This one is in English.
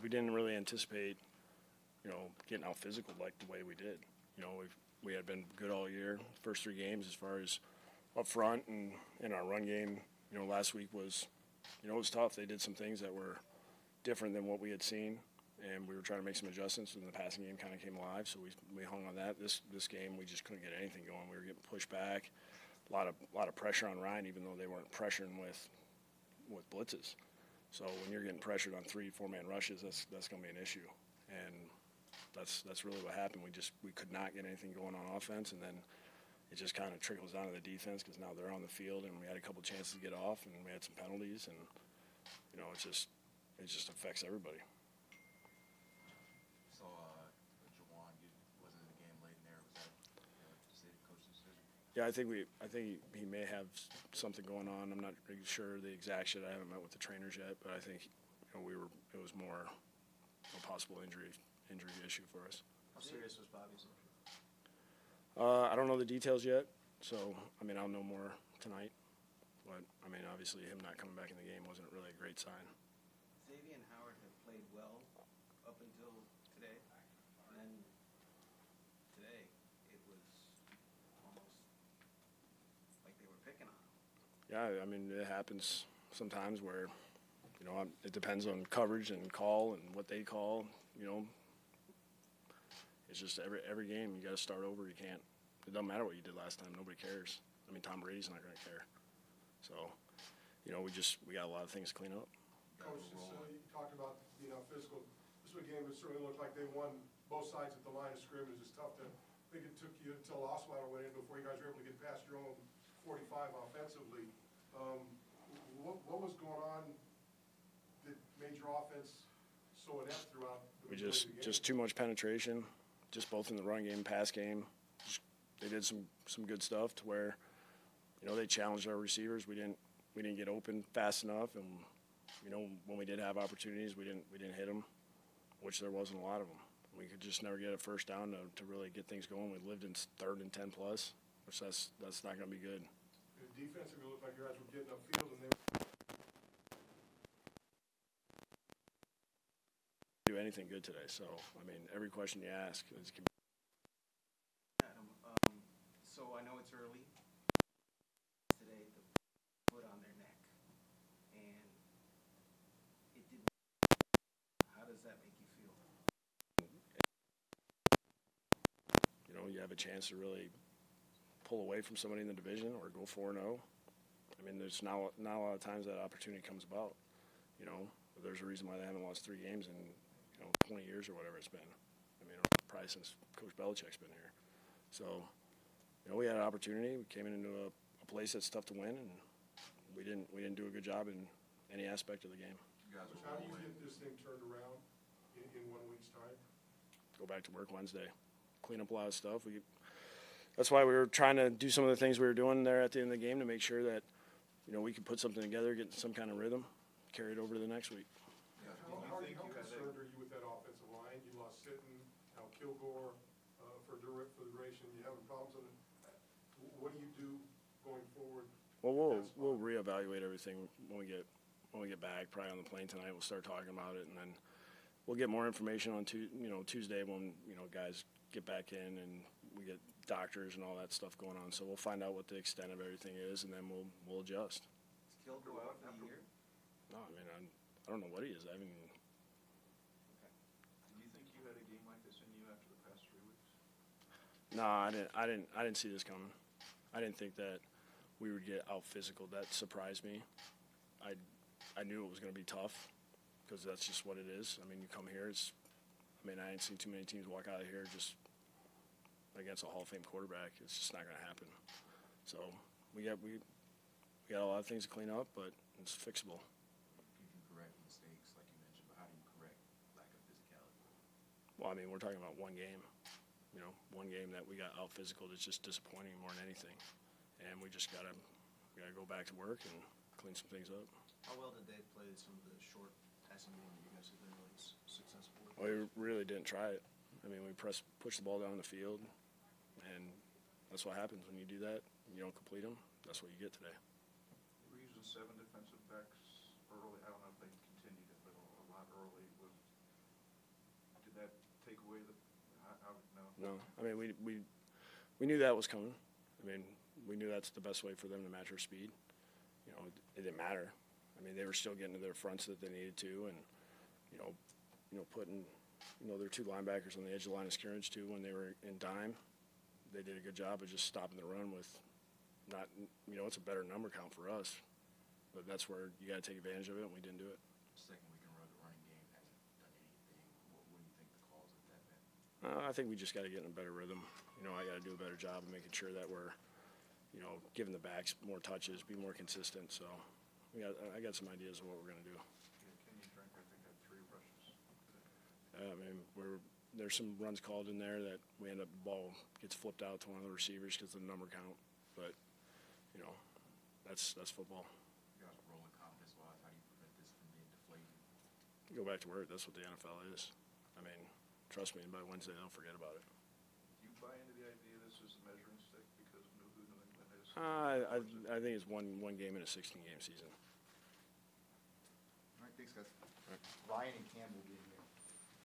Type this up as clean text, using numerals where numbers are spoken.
we didn't really anticipate, getting out physical like the way we did. We had been good all year, first 3 games as far as up front and in our run game. Last week was, it was tough. They did some things that were different than what we had seen, and we were trying to make some adjustments, and the passing game kind of came alive, so we hung on that. This game, we just couldn't get anything going. We were getting pushed back, a lot of pressure on Ryan, even though they weren't pressuring with blitzes. So when you're getting pressured on 3-4-man rushes, that's going to be an issue, and that's really what happened. We could not get anything going on offense, and then it just kind of trickles down to the defense because now they're on the field, and we had a couple chances to get off, and we had some penalties, and it just affects everybody. So, Juwan wasn't in the game late in there. Was that the coach's decision? Yeah, I think he may have something going on. I'm not really sure the exact shit. I haven't met with the trainers yet, but I think it was more a possible injury issue for us. How serious was Bobby's injury? I don't know the details yet, so I'll know more tonight. But obviously him not coming back in the game wasn't really a great sign. Xavier and Howard have played well up until today, and then today it was almost like they were picking on him. Yeah, it happens sometimes where it depends on coverage and call and what they call. It's just every game you got to start over. You can't. It doesn't matter what you did last time. Nobody cares. Tom Brady's not going to care. So, we got a lot of things to clean up. Coach, you talked about being out physical. This was a game that certainly looked like they won both sides at the line of scrimmage. It's tough to think it took you until Osweiler went in before you guys were able to get past your own 45 offensively. What was going on that made your offense so inept throughout the game? Just too much penetration, just both in the run game, pass game. They did some good stuff to where, they challenged our receivers. We didn't get open fast enough, and when we did have opportunities, we didn't hit them, which there wasn't a lot of them. We could just never get a first down to really get things going. We lived in 3rd and 10 plus, which that's not going to be good. Defensively, it looked like your guys were getting upfield, and they do anything good today. So every question you ask is. Adam, so I know it's early. Today, the foot on their neck, and it didn't. How does that make you feel? You have a chance to really pull away from somebody in the division or go 4-0. There's not a lot of times that opportunity comes about. There's a reason why they haven't lost 3 games in 20 years or whatever it's been. Probably since Coach Belichick's been here. So, we had an opportunity. We came into a place that's tough to win, and we didn't do a good job in any aspect of the game. How do you get this thing turned around in 1 week's time? Go back to work Wednesday, clean up a lot of stuff. That's why we were trying to do some of the things we were doing there at the end of the game to make sure that we could put something together, get some kind of rhythm, carry it over to the next week. How concerned are you with that offensive line? You lost Sitton, now Kilgore for the duration. You having problems on it. What do you do going forward? Well, we'll reevaluate everything when we get back. Probably on the plane tonight, we'll start talking about it, and then we'll get more information on Tuesday when guys get back in and we get doctors and all that stuff going on. So we'll find out what the extent of everything is, and then we'll adjust. Is Kilgore out for the year? No, I don't know what he is. Okay. Do you think you had a game like this in you after the past 3 weeks? No, I didn't see this coming. I didn't think that we would get out physical. That surprised me. I knew it was going to be tough because that's just what it is. You come here. I ain't seen too many teams walk out of here just against a Hall of Fame quarterback. It's just not going to happen. So we got a lot of things to clean up, but it's fixable. You can correct mistakes, like you mentioned, but how do you correct lack of physicality? Well, we're talking about one game. One game that we got out physical that's just disappointing more than anything. And we just gotta go back to work and clean some things up. How well did they play some of the short passing game that you guys have been really successful with? Well, we really didn't try it. We pushed the ball down the field, and that's what happens when you do that. You don't complete them. That's what you get today. We're using 7 defensive backs early. I don't know if they continued it, but a lot early. way that, no? No, I mean, we knew that was coming. I mean, we knew that's the best way for them to match our speed. You know, it didn't matter. I mean, they were still getting to their fronts that they needed to, and putting their two linebackers on the edge of the line of scrimmage too when they were in dime. They did a good job of just stopping the run with not, it's a better number count for us, but that's where you got to take advantage of it, and we didn't do it. Second week in a row, the running game hasn't done anything. What do you think the cause of that been? I think we just got to get in a better rhythm. I got to do a better job of making sure that we're, giving the backs more touches, be more consistent. So I got some ideas of what we're going to do. Yeah, Kenny Drink, I think, had 3 rushes today. I mean, there's some runs called in there that we end up the ball gets flipped out to one of the receivers because of the number count. But that's football. You guys rolling confidence-wise, how do you prevent this from being deflating? Go back to work. That's what the NFL is. I mean, trust me, by Wednesday they'll forget about it. Do you buy into the idea this is a measuring stick because of who New England is? I think it's one game in a 16-game season. All right, thanks, guys. Ryan and Campbell getting